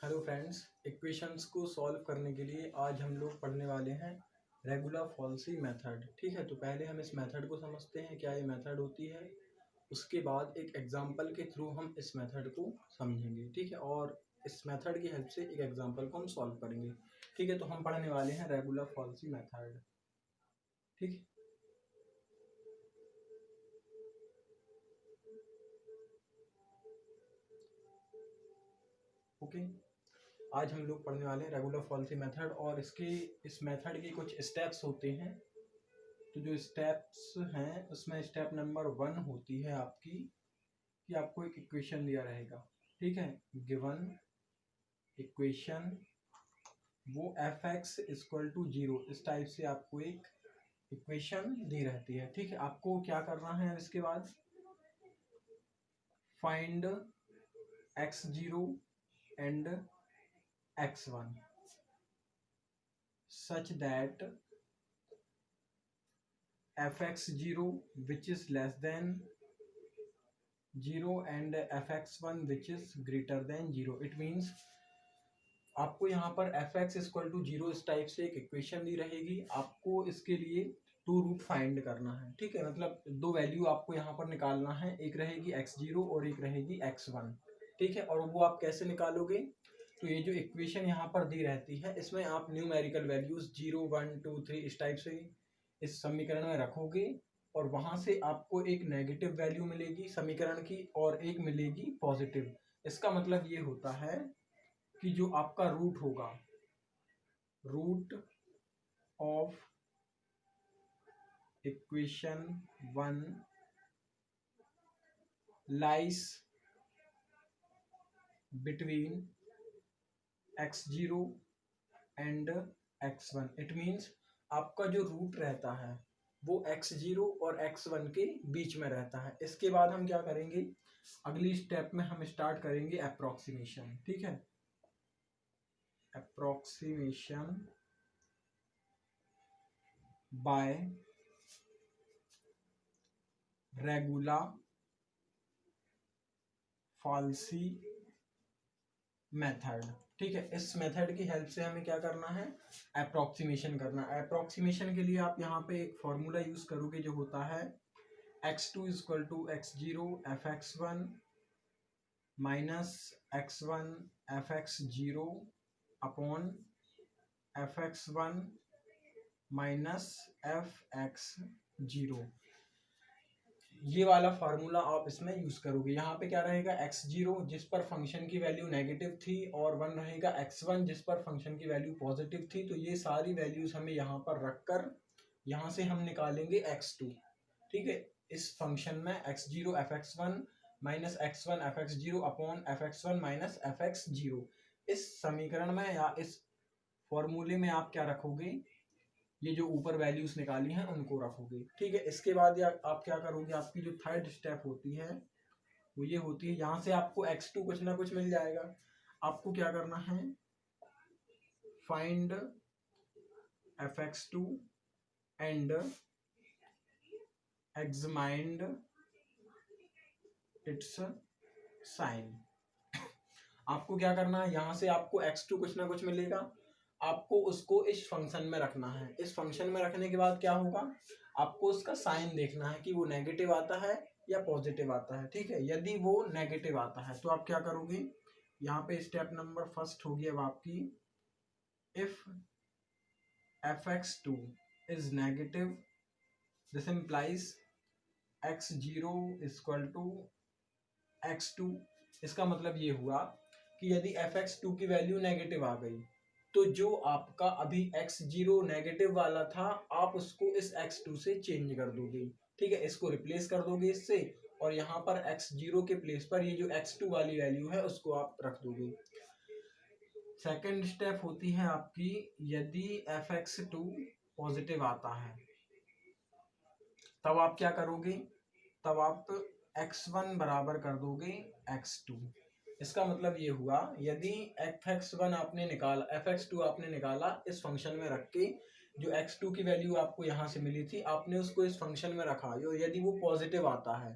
Hello friends, equations को solve करने के लिए आज हम लोग पढ़ने वाले हैं रेगुलर फॉल्सी मेथड। ठीक है, तो पहले हम इस मेथड को समझते हैं, क्या ये मेथड होती है। उसके बाद एक एग्जांपल के थ्रू हम इस मेथड को समझेंगे। ठीक है, और इस मेथड की हेल्प से एक एग्जांपल को हम सॉल्व करेंगे। ठीक है, तो हम पढ़ने वाले हैं रेगुलर फॉल्सी मेथड। ठीक है, ओके। आज हम लोग पढ़ने वाले हैं रेगुलर फॉल्सी मेथड, और इस मेथड के कुछ स्टेप्स होते हैं। तो जो स्टेप्स हैं उसमें स्टेप नंबर 1 होती है आपकी कि आपको एक इक्वेशन दिया रहेगा। ठीक है, गिवन इक्वेशन, वो एफ एक्स इक्वल टू 0, इस टाइप से आपको एक इक्वेशन दी रहती है। ठीक है, आपको क्या करना है इसके बाद, find x0 and x1 such that fx0 which is less than 0 and fx1 which is greater than 0। It means आपको यहाँ पर एफ एक्स इक्वल टू 0 इस टाइप से एक इक्वेशन दी रहेगी। आपको इसके लिए टू रूट फाइंड करना है। ठीक है, मतलब दो वैल्यू आपको यहाँ पर निकालना है, एक रहेगी x0 और एक रहेगी x1। ठीक है, और वो आप कैसे निकालोगे, तो ये जो इक्वेशन यहाँ पर दी रहती है इसमें आप न्यूमेरिकल वैल्यूज 0 1 2 3 इस टाइप से इस समीकरण में रखोगे, और वहां से आपको एक नेगेटिव वैल्यू मिलेगी समीकरण की और एक मिलेगी पॉजिटिव। इसका मतलब ये होता है कि जो आपका रूट होगा, root of equation 1 lies between x0 and x1। It means आपका जो रूट रहता है वो x0 और x1 के बीच में रहता है। इसके बाद हम क्या करेंगे, अगली स्टेप में हम स्टार्ट करेंगे अप्रोक्सीमेशन। ठीक है, approximation bye regular falsies method. ठीक है, इस मेथड की हेल्प से हमें क्या करना है, अप्रोक्सीमेशन करना है। अप्रोक्सीमेशन के लिए आप यहाँ पे एक फॉर्मूला यूज करोगे जो होता है x2 equal to x0 fx1 minus x1 fx0 upon fx1 minus fx0। ये वाला फार्मूला आप इसमें यूज करोगे। यहाँ पे क्या रहेगा, x0 जिस पर फंक्शन की वैल्यू नेगेटिव थी, और 1 रहेगा x1 जिस पर फंक्शन की वैल्यू पॉजिटिव थी। तो ये सारी वैल्यूज हमें यहाँ पर रखकर यहाँ से हम निकालेंगे x2। ठीक है, इस फंक्शन में x0 fx1 minus x1 fx0 upon fx1 minus fx0, इस समीकरण में या इस फॉर्मूले में आप क्या रखोगे, ये जो ऊपर वैल्यूज निकाली हैं उनको रखोगे। ठीक है, इसके बाद या आप क्या करोगे, आपकी जो थर्ड स्टेप होती है वो ये होती है, यहाँ से आपको x2 कुछ ना कुछ मिल जाएगा। आपको क्या करना है, find fx2 and examine its sign. आपको क्या करना है, यहाँ से आपको x2 कुछ ना कुछ मिलेगा, आपको उसको इस फंक्शन में रखना है। इस फंक्शन में रखने के बाद क्या होगा, आपको उसका साइन देखना है कि वो नेगेटिव आता है या पॉजिटिव आता है। ठीक है, यदि वो नेगेटिव आता है तो आप क्या करोगे, यहाँ पे स्टेप नंबर फर्स्ट होगी अब आपकी, if fx2 is negative this implies x0 equal to x2। इसका मतलब ये हुआ कि यदि fx2 की वैल्यू नेगेटिव आ गई तो जो आपका अभी x0 नेगेटिव वाला था आप उसको इस x2 से चेंज कर दोगे। ठीक है, इसको रिप्लेस कर दोगे इससे, और यहाँ पर x0 के प्लेस पर ये जो x2 वाली वैल्यू है उसको आप रख दोगे। सेकेंड स्टेप होती है आपकी, यदि fx2 पॉजिटिव आता है तब आप क्या करोगे, तब आप x1 बराबर कर दोगे x2। इसका मतलब ये हुआ, यदि fx1 आपने निकाला, fx2 आपने निकाला इस फंक्शन में रख के, जो x2 की वैल्यू आपको यहाँ से मिली थी आपने उसको इस फंक्शन में रखा, यदि वो पॉजिटिव आता है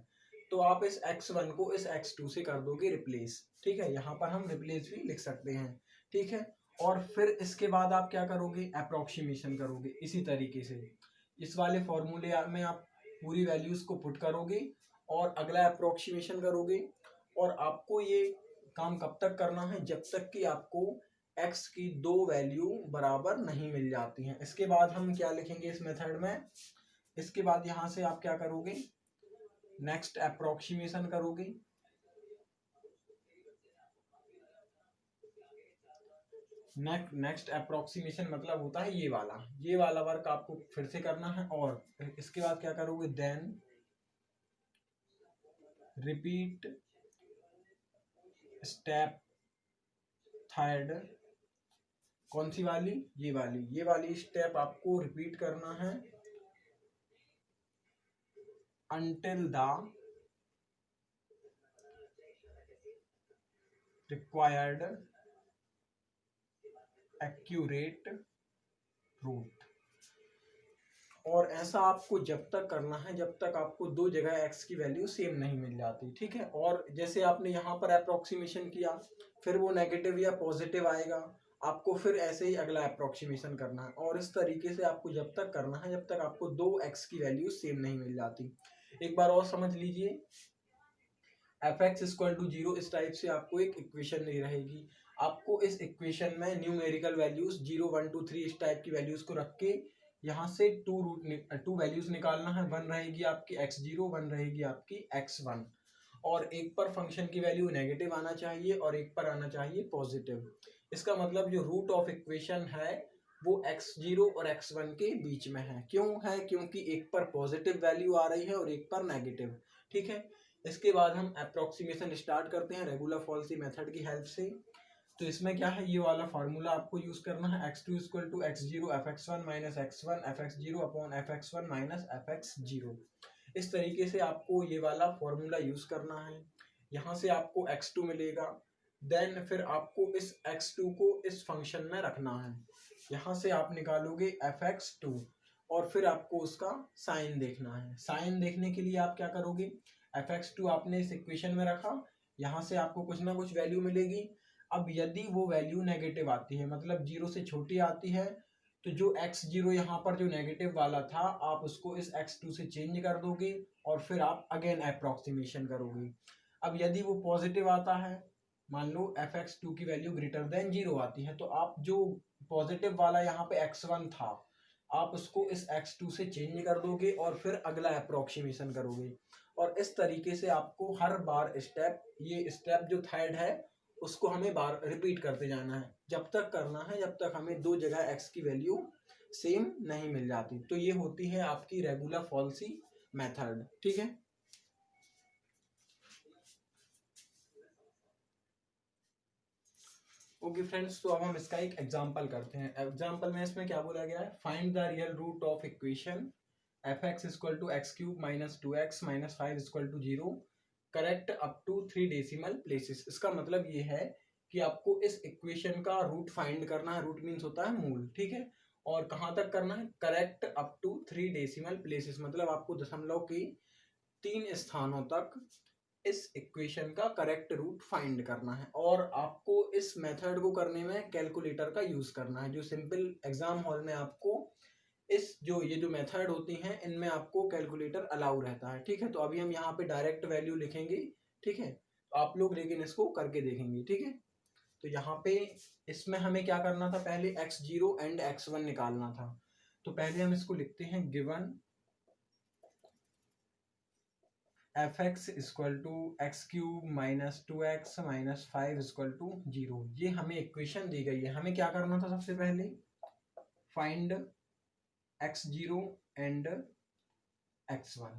तो आप इस x1 को इस x2 से कर दोगे रिप्लेस, ठीक है। यहाँ पर हम रिप्लेस भी लिख सकते हैं, ठीक है। और फिर इसके बाद आप क्या करोगे, अप्रोक्सीमेशन करोगे इसी तरीके से। इस वाले फॉर्मूले में आप पूरी वैल्यूज को पुट करोगे और अगला अप्रोक्सीमेशन करोगे। और आपको ये काम कब तक करना है, जब तक कि आपको x की दो वैल्यू बराबर नहीं मिल जाती हैं। इसके बाद हम क्या लिखेंगे इस मेथड में, इसके बाद यहाँ से आप क्या करोगे, नेक्स्ट अप्रोक्सीमेशन करोगे। नेक्स्ट अप्रोक्सीमेशन मतलब होता है ये वाला वर्क आपको फिर से करना है। और इसके बाद क्या करोगे, देन रिपीट स्टेप थर्ड, कौन सी वाली, ये वाली स्टेप आपको रिपीट करना है until the required accurate root। और ऐसा आपको जब तक करना है जब तक आपको दो जगह x की वैल्यू सेम नहीं मिल जाती, ठीक है। और जैसे आपने यहाँ पर अप्रोक्सीमेशन किया, फिर वो नेगेटिव या पॉजिटिव आएगा, आपको फिर ऐसे ही अगला अप्रोक्सीमेशन करना है। और इस तरीके से आपको जब तक करना है जब तक आपको दो x की वैल्यू सेम नहीं मिल जाती। एक बार और समझ लीजिए, fx इक्वल टू 0 इस टाइप से आपको एक इक्वेशन नहीं रहेगी। आपको इस इक्वेशन में न्यूमेरिकल वैल्यूज 0 1 2 3 इस टाइप की वैल्यूज को रख के यहाँ से टू वैल्यूज निकालना है। वन रहेगी आपकी x0, वन रहेगी आपकी x1। और एक पर फंक्शन की वैल्यू नेगेटिव आना चाहिए और एक पर आना चाहिए पॉजिटिव। इसका मतलब जो रूट ऑफ इक्वेशन है वो x0 और x1 के बीच में है। क्यों है, क्योंकि एक पर पॉजिटिव वैल्यू आ रही है और एक पर नेगेटिव, ठीक है। इसके बाद हम अप्रोक्सीमेशन स्टार्ट करते हैं रेगुलर फॉल्सी मेथड की हेल्प से। तो इसमें क्या है, ये वाला फार्मूला आपको यूज करना है, x2 equal to x0 fx1 minus x1 fx0 upon fx1 minus fx0। इस तरीके से आपको ये वाला फॉर्मूला यूज करना है। यहाँ से आपको x2 मिलेगा, देन फिर आपको इस x2 को इस फंक्शन में रखना है। यहाँ से आप निकालोगे fx2 और फिर आपको उसका साइन देखना है। साइन देखने के लिए आप क्या करोगे, fx2 आपने इस इक्वेशन में रखा, यहाँ से आपको कुछ ना कुछ वैल्यू मिलेगी। अब यदि वो वैल्यू नेगेटिव आती है, मतलब 0 से छोटी आती है, तो जो x0 यहाँ पर जो नेगेटिव वाला था आप उसको इस x2 से चेंज कर दोगे और फिर आप अगेन अप्रोक्सीमेशन करोगे। अब यदि वो पॉजिटिव आता है, मान लो fx2 की वैल्यू ग्रेटर देन 0 आती है, तो आप जो पॉजिटिव वाला यहाँ पे x1 था आप उसको इस x2 से चेंज कर दोगे और फिर अगला अप्रोक्सीमेशन करोगे। और इस तरीके से आपको हर बार स्टेप, ये स्टेप जो थर्ड है उसको हमें बार रिपीट करते जाना है। जब तक करना है जब तक हमें दो जगह x की वैल्यू सेम नहीं मिल जाती। तो ये होती है आपकी रेगुलर फॉल्सी मेथड, ठीक है। ओके फ्रेंड्स, तो अब हम इसका एक एग्जांपल करते हैं। एग्जांपल में इसमें क्या बोला गया है, find the real root of equation fx equal to x cube minus 2x minus 5 equal to 0 correct up to 3 decimal places. इसका मतलब ये है कि आपको इस इक्वेशन का रूट फाइंड करना है। रूट मीन्स होता है मूल, ठीक है। और कहाँ तक करना है, correct up to 3 decimal places, मतलब आपको दशमलव की 3 स्थानों तक इस इक्वेशन का करेक्ट रूट फाइंड करना है। और आपको इस मेथड को करने में कैलकुलेटर का यूज करना है। जो सिंपल एग्जाम हॉल में आपको इस ये जो मेथड होती हैं इनमें आपको कैलकुलेटर अलाउ रहता है, ठीक है। तो अभी हम यहाँ पे डायरेक्ट वैल्यू लिखेंगे, ठीक है। तो आप लोग लेकिन इसको करके देखेंगे, ठीक है। तो यहाँ पे इसमें हमें क्या करना था, पहले x0 एंड x1 निकालना था। तो पहले हम इसको लिखते हैं, given fx equal to x cube minus 2x minus 5 equal to 0। ये हमें इक्वेशन दी गई है। हमें क्या करना था, सबसे पहले फाइंड x0 एंड x1,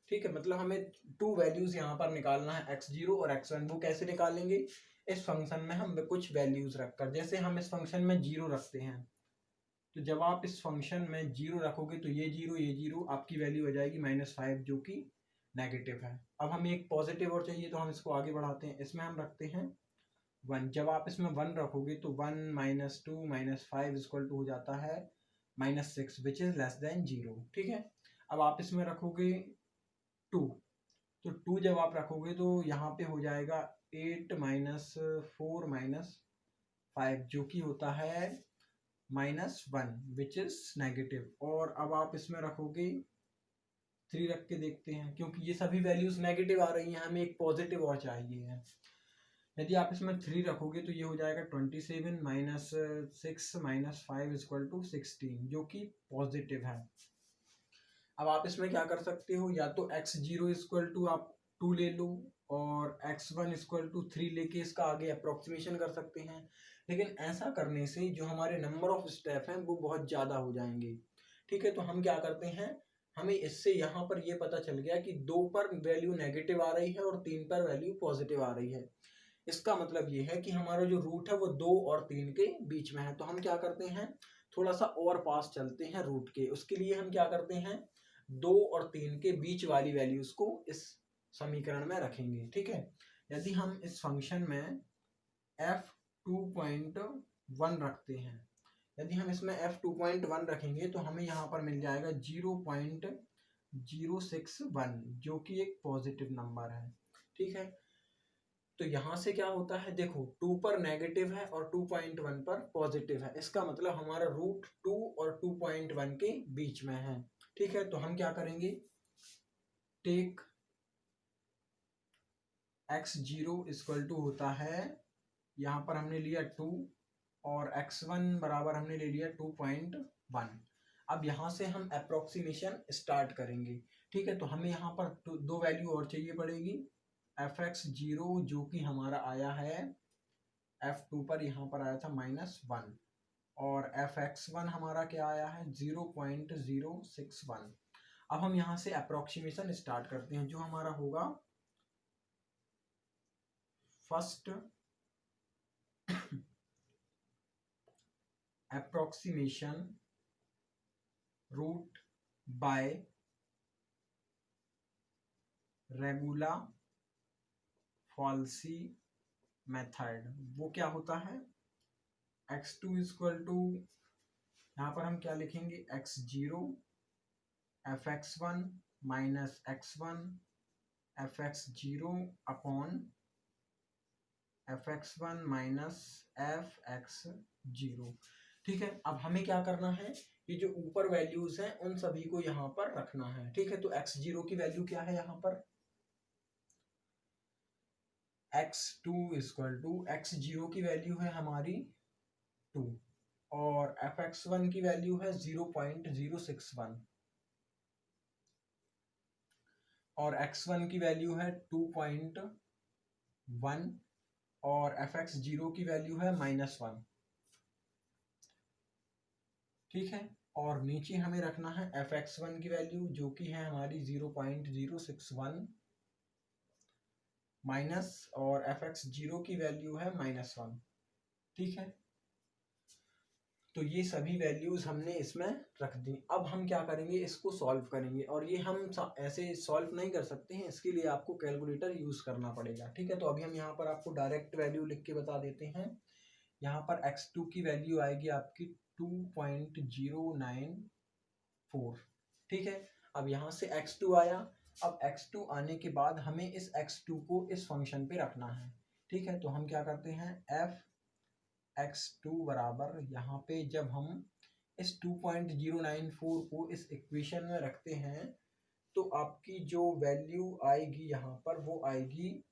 ठीक है। मतलब हमें टू वैल्यूज यहाँ पर निकालना है, x0 और x1। वो कैसे निकालेंगे, इस फंक्शन में हम कुछ वैल्यूज रखकर। जैसे हम इस फंक्शन में 0 रखते हैं, तो जब आप इस फंक्शन में 0 रखोगे तो ये 0 आपकी वैल्यू हो जाएगी -5 जो कि नेगेटिव है। अब हमें एक पॉजिटिव और चाहिए, तो हम इसको आगे बढ़ाते हैं। इसमें हम रखते हैं 1। जब आप इसमें 1 रखोगे तो 1 - 2 - 5 इक्वल टू हो जाता है -6 विच इज लेस देन 0, ठीक है। अब आप इसमें रखोगे 2, तो 2 जब आप रखोगे तो यहाँ पे हो जाएगा 8 माइनस 4 माइनस 5 जो कि होता है -1 विच इज नेगेटिव। और अब आप इसमें रखोगे 3 रख के देखते हैं, क्योंकि ये सभी वैल्यूज नेगेटिव आ रही हैं, हमें एक पॉजिटिव और चाहिए है। यदि आप इसमें 3 रखोगे तो ये हो जाएगा 27 माइनस 6 माइनस 5 इक्वल टू 16 जो कि पॉजिटिव है। अब आप इसमें क्या कर सकते हो, या तो x0 इक्वल टू आप 2 ले लो और x1 इक्वल टू 3 लेके इसका आगे अप्रोक्सीमेशन कर सकते हैं, लेकिन ऐसा करने से जो हमारे नंबर ऑफ स्टेप हैं वो बहुत ज़्यादा हो जाएंगे। ठीक है, तो हम क्या करते हैं, हमें इससे यहाँ पर ये पता चल गया कि 2 पर वैल्यू नेगेटिव आ रही है और 3 पर वैल्यू पॉजिटिव आ रही है। इसका मतलब ये है कि हमारा जो रूट है वो 2 और 3 के बीच में है। तो हम क्या करते हैं, थोड़ा सा और पास चलते हैं रूट के। उसके लिए हम क्या करते हैं, 2 और 3 के बीच वाली वैल्यूज को इस समीकरण में रखेंगे। ठीक है, यदि हम इस फंक्शन में f2.1 रखते हैं, यदि हम इसमें f2.1 रखेंगे तो हमें यहाँ पर मिल जाएगा 0.061 जो कि एक पॉजिटिव नंबर है। ठीक है, तो यहाँ से क्या होता है, देखो 2 पर नेगेटिव है और 2.1 पर पॉजिटिव है, इसका मतलब हमारा रूट 2 और 2.1 के बीच में है। ठीक है, तो हम क्या करेंगे, टेक x0 इक्वल टू होता है, यहाँ पर हमने लिया 2 और x1 बराबर हमने ले लिया 2.1। अब यहाँ से हम अप्रोक्सीमेशन स्टार्ट करेंगे। ठीक है, तो हमें यहाँ पर दो वैल्यू और चाहिए पड़ेगी, fx0 जो कि हमारा आया है f2 पर, यहाँ पर आया था -1, और fx1 हमारा क्या आया है 0.061। अब हम यहाँ से अप्रोक्सीमेशन स्टार्ट करते हैं, जो हमारा होगा first approximation root bye रेगुला falsies method. वो क्या होता है, x2 इक्वल टू, यहाँ पर हम क्या लिखेंगे, x0 fx1 minus x1 fx0 upon fx1 minus fx0। ठीक है, अब हमें क्या करना है, ये जो ऊपर वैल्यूज हैं उन सभी को यहाँ पर रखना है। ठीक है, तो x0 की वैल्यू क्या है, यहाँ पर x2 इक्वल टू, x0 की वैल्यू है हमारी 2 और fx1 की वैल्यू है 0.061 और x1 की वैल्यू है 2.1 और fx0 की वैल्यू है -1। ठीक है, और नीचे हमें रखना है fx1 की वैल्यू जो कि है हमारी 0.061 माइनस, और fx0 की वैल्यू है -1। ठीक है, तो ये सभी वैल्यूज हमने इसमें रख दी। अब हम क्या करेंगे, इसको सॉल्व करेंगे, और ये हम ऐसे सॉल्व नहीं कर सकते हैं, इसके लिए आपको कैलकुलेटर यूज करना पड़ेगा। ठीक है, तो अभी हम यहाँ पर आपको डायरेक्ट वैल्यू लिख के बता देते हैं। यहाँ पर x2 की वैल्यू आएगी आपकी 2.094। ठीक है, अब यहाँ से x2 आया। अब x2 आने के बाद हमें इस x2 को इस फंक्शन पे रखना है। ठीक है, तो हम क्या करते हैं, f(x2) बराबर, यहाँ पे जब हम इस 2.094 को इस इक्वेशन में रखते हैं तो आपकी जो वैल्यू आएगी यहाँ पर वो आएगी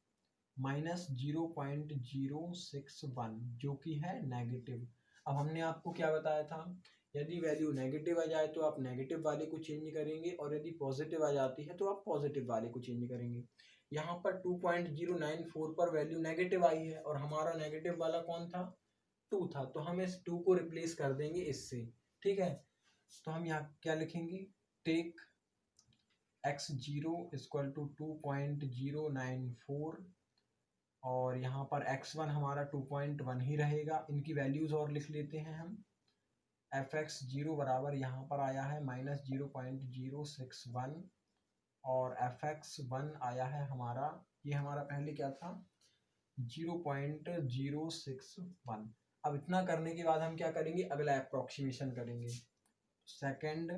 -0.061 जो कि है नेगेटिव। अब हमने आपको क्या बताया था, यदि वैल्यू नेगेटिव आ जाए तो आप नेगेटिव वाले को चेंज करेंगे, और यदि पॉजिटिव आ जाती है तो आप पॉजिटिव वाले को चेंज करेंगे। यहाँ पर 2.094 पर वैल्यू नेगेटिव आई है और हमारा नेगेटिव वाला कौन था, 2 था, तो हम इस 2 को रिप्लेस कर देंगे इससे। ठीक है, तो हम यहाँ क्या लिखेंगे, टेक x0 इक्वल टू 2.094 और यहाँ पर x1 हमारा 2.1 ही रहेगा। इनकी वैल्यूज और लिख लेते हैं हम, fx0 बराबर यहाँ पर आया है -0.061 और fx1 आया है हमारा, ये हमारा पहले क्या था 0.061। अब इतना करने के बाद हम क्या करेंगे, अगला अप्रोक्सीमेशन करेंगे। सेकंड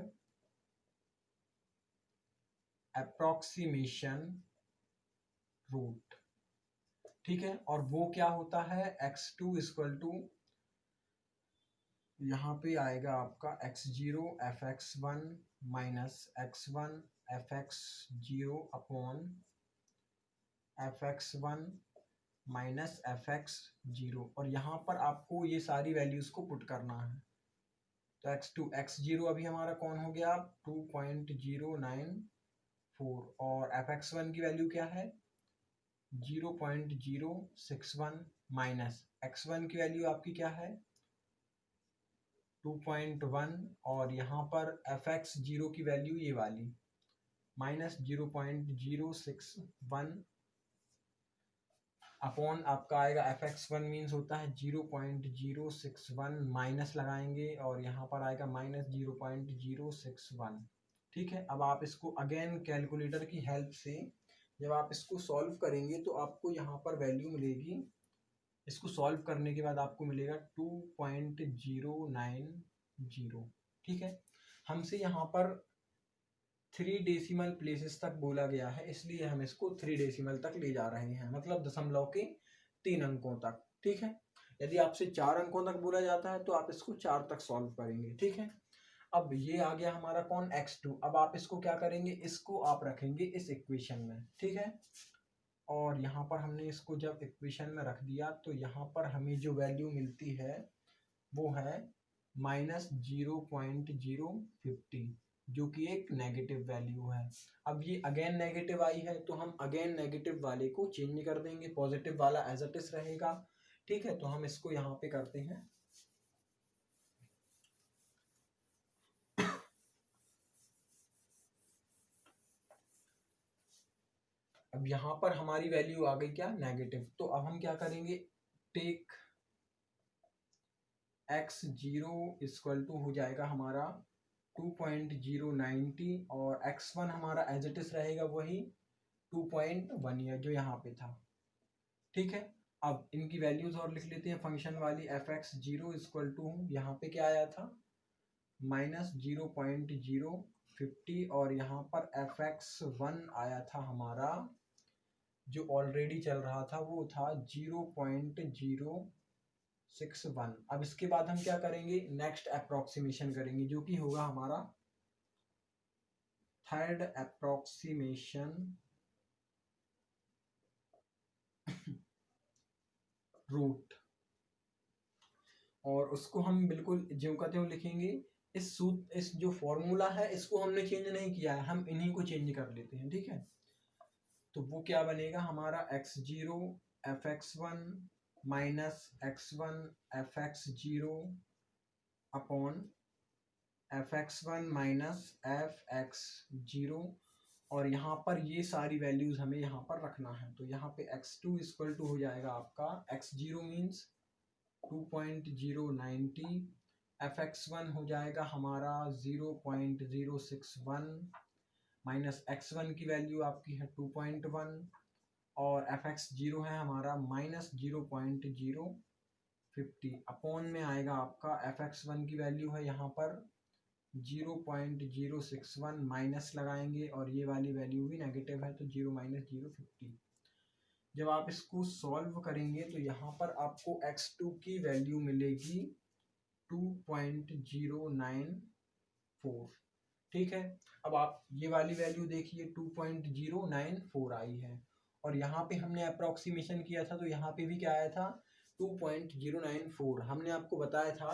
अप्रोक्सीमेशन रूट, ठीक है। और वो क्या होता है, x2 इक्वल टू, यहाँ पे आएगा आपका x0 fx1 minus x1 fx0 upon fx1 minus fx0, और यहाँ पर आपको ये सारी वैल्यूज को पुट करना है। तो x2 x0 अभी हमारा कौन हो गया 2.094, और fx1 की वैल्यू क्या है 0.061 माइनस x1 की वैल्यू आपकी क्या है 2.1, और यहाँ पर fx0 की वैल्यू ये वाली माइनस 0.061 अपॉन आपका आएगा fx1 मीन्स होता है 0.061 माइनस लगाएंगे, और यहाँ पर आएगा माइनस 0.061, ठीक है। अब आप इसको अगेन कैलकुलेटर की हेल्प से जब आप इसको सॉल्व करेंगे तो आपको यहाँ पर वैल्यू मिलेगी, इसको सॉल्व करने के बाद आपको मिलेगा 2.090, ठीक है। हमसे यहाँ पर 3 डेसिमल प्लेसेस तक बोला गया है, इसलिए हम इसको 3 डेसिमल तक ले जा रहे हैं, मतलब दशमलव के 3 अंकों तक, ठीक है। यदि आपसे 4 अंकों तक बोला जाता है तो आप इसको 4 तक सॉल्व करेंगे, ठीक है। अब ये आ गया हमारा कौन x2। अब आप इसको क्या करेंगे, इसको आप रखेंगे इस इक्वेशन में, ठीक है। और यहाँ पर हमने इसको जब इक्वेशन में रख दिया तो यहाँ पर हमें जो वैल्यू मिलती है वो है माइनस 0.050, जो कि एक नेगेटिव वैल्यू है। अब ये अगेन नेगेटिव आई है तो हम अगेन नेगेटिव वाले को चेंज कर देंगे, पॉजिटिव वाला एज इट इज रहेगा, ठीक है। तो हम इसको यहाँ पे करते हैं, अब यहाँ पर हमारी वैल्यू आ गई क्या नेगेटिव, तो अब हम क्या करेंगे, टेक x0 इक्वल टू हो जाएगा हमारा 2.090, और x1 हमारा एज इट इज रहेगा वही 2.1 ईयर जो यहाँ पे था, ठीक है। अब इनकी वैल्यूज और लिख लेते हैं फंक्शन वाली, fx0 इक्वल टू यहाँ पे क्या आया था माइनस 0.050, और यहाँ पर fx1 आया था हमारा जो ऑलरेडी चल रहा था वो था 0.061। अब इसके बाद हम क्या करेंगे, नेक्स्ट अप्रोक्सीमेशन करेंगे जो कि होगा हमारा थर्ड अप्रोक्सीमेशन रूट, और उसको हम बिल्कुल ज्यों का त्यों लिखेंगे। इस जो फॉर्मूला है इसको हमने चेंज नहीं किया है, हम इन्हीं को चेंज कर लेते हैं, ठीक है। तो वो क्या बनेगा हमारा x0 fx1 minus x1 fx0 upon fx1 minus fx0, और यहाँ पर ये सारी वैल्यूज हमें यहाँ पर रखना है। तो यहाँ पे x2 इक्वल टू हो जाएगा आपका x0 मीन्स 2.090, fx1 हो जाएगा हमारा 0.061 माइनस x1 की वैल्यू आपकी है 2.1, और fx0 है हमारा माइनस 0.050 अपॉन में आएगा आपका fx1 की वैल्यू है यहाँ पर 0.061 माइनस लगाएंगे, और ये वाली वैल्यू भी नेगेटिव है तो 0 माइनस 050। जब आप इसको सॉल्व करेंगे तो यहाँ पर आपको x2 की वैल्यू मिलेगी 2.094, ठीक है। अब आप ये वाली वैल्यू देखिए 2.094 आई है, और यहाँ पे हमने अप्रोक्सीमेशन किया था तो यहाँ पे भी क्या आया था 2.094। हमने आपको बताया था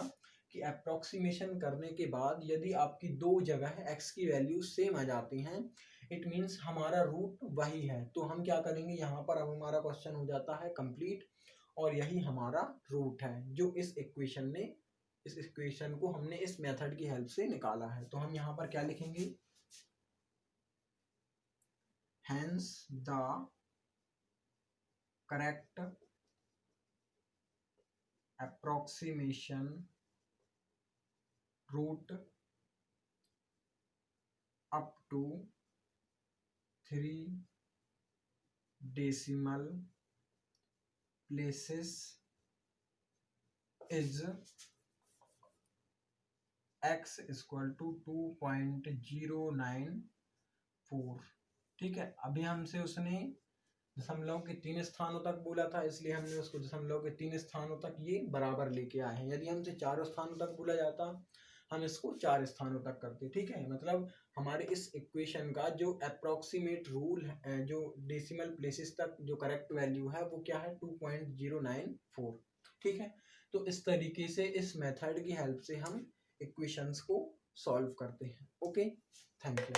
कि अप्रोक्सीमेशन करने के बाद यदि आपकी दो जगह x की वैल्यू सेम आ जाती हैं इट मीन्स हमारा रूट वही है, तो हम क्या करेंगे यहाँ पर अब हमारा क्वेश्चन हो जाता है कंप्लीट, और यही हमारा रूट है जो इस इक्वेशन को हमने इस मेथड की हेल्प से निकाला है। तो हम यहाँ पर क्या लिखेंगे, hence the correct approximation root up to 3 decimal places is x equal to 2.094, ठीक है। अभी हमसे उसने दशमलव के 3 स्थानों तक बोला था, इसलिए हमने उसको दशमलव के 3 स्थानों तक ये बराबर लेके आए हैं। यदि हमसे 4 स्थानों तक बोला जाता हम इसको 4 स्थानों तक करते, ठीक है। मतलब हमारे इस इक्वेशन का जो अप्रोक्सीमेट रूल है, जो डेसिमल प्लेसेस तक जो करेक्ट वैल्यू है वो क्या है 2.094, ठीक है। तो इस तरीके से इस मेथड की हेल्प से हम इक्वेशंस को सॉल्व करते हैं। Okay, thank you.